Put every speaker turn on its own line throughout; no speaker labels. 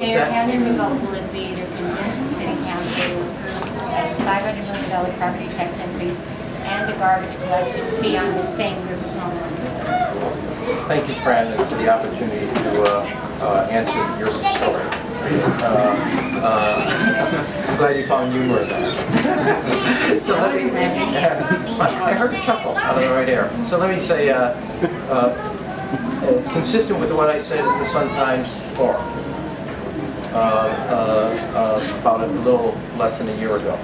Mayor, how difficult will it be to convince the city council to approve a $500 million property tax increase and a garbage collection fee on the same group of homeowners?
Thank you, Fran, for the opportunity to answer your story. I'm glad you found humor in that. So let me, I heard a chuckle out of the right air. So let me say, consistent with what I said at the Sun-Times Forum about a little less than a year ago.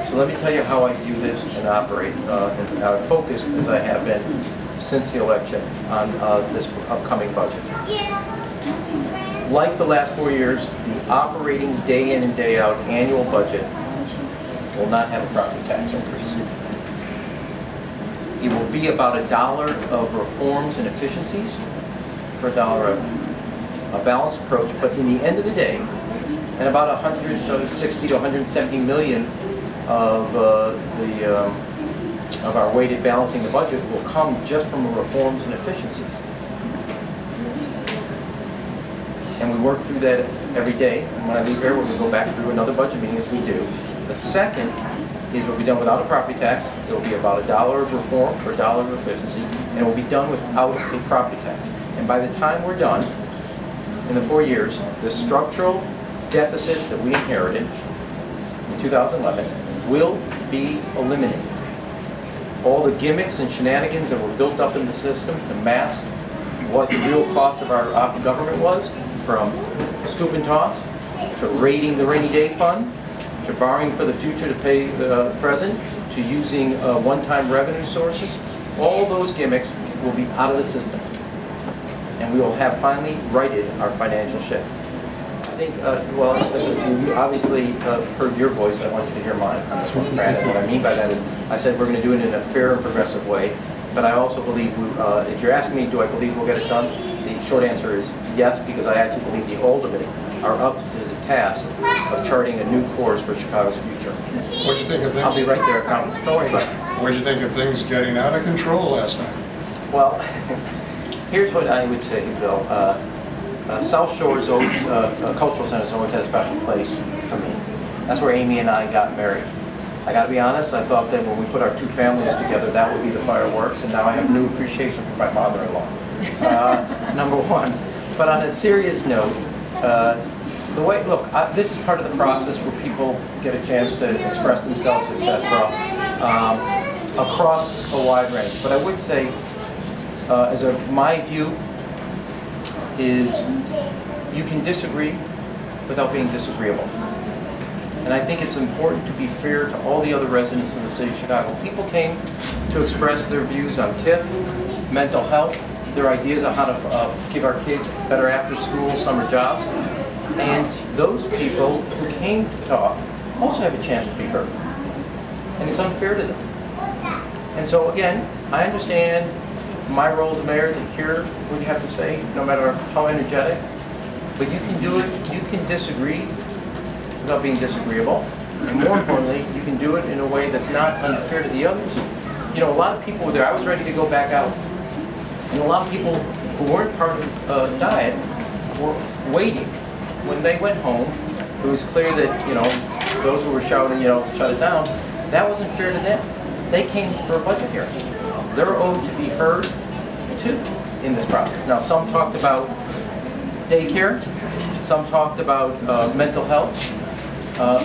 So let me tell you how I view this and operate, and how I focus, as I have been since the election, on this upcoming budget. Like the last 4 years, the operating day in and day out annual budget will not have a property tax increase. It will be about $1 of reforms and efficiencies for $1 revenue. A balanced approach, but in the end of the day, and about 160 to 170 million of our weighted balancing the budget will come just from reforms and efficiencies. And we work through that every day. And when I leave here, we're going to go back through another budget meeting as we do. But second, it will be done without a property tax. It will be about $1 of reform for $1 of efficiency, and it will be done without a property tax. And by the time we're done, in the 4 years, the structural deficit that we inherited in 2011 will be eliminated. All the gimmicks and shenanigans that were built up in the system to mask what the real cost of our government was, from scoop and toss, to raiding the rainy day fund, to borrowing for the future to pay the present, to using one-time revenue sources, all those gimmicks will be out of the system. And we will have finally righted our financial ship. I think, well, you obviously heard your voice. I want you to hear mine on this one, Fran. And what I mean by that is, I said we're going to do it in a fair and progressive way. But I also believe, if you're asking me, do I believe we'll get it done? The short answer is yes, because I actually believe the Aldermen are up to the task of charting a new course for Chicago's future.
What'd you think of things?
I'll be right there, Congress. Don't worry about it.
What'd you think of things getting out of control last night?
Well, here's what I would say, Bill. South Shore's always, Cultural Center has always had a special place for me. That's where Amy and I got married. I got to be honest, I thought that when we put our two families together, that would be the fireworks, and now I have new appreciation for my father-in-law. Number one. But on a serious note, the way, look, this is part of the process where people get a chance to express themselves, etc., across a wide range. But I would say, my view is you can disagree without being disagreeable. And I think it's important to be fair to all the other residents of the city of Chicago. People came to express their views on TIF, mental health, their ideas on how to give our kids better after-school summer jobs. And those people who came to talk also have a chance to be heard. And it's unfair to them. And so again, I understand my role as mayor to hear what you have to say, no matter how energetic. But you can do it, you can disagree without being disagreeable. And more importantly, you can do it in a way that's not unfair to the others. You know, a lot of people were there. I was ready to go back out. And a lot of people who weren't part of the diet were waiting. When they went home, it was clear that, you know, those who were shouting, you know, shut it down, that wasn't fair to them. They came for a budget hearing. They're owed to be heard, too, in this process. Now, some talked about daycare. Some talked about mental health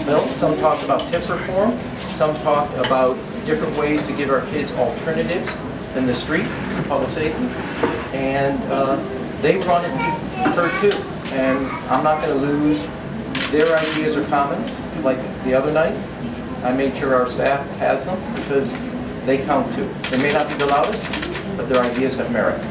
bills. Some talked about TIF reform. Some talked about different ways to give our kids alternatives than the street, public safety. And they want to be heard, too. And I'm not going to lose their ideas or comments like the other night. I made sure our staff has them because they count too. They may not be the loudest, but their ideas have merit.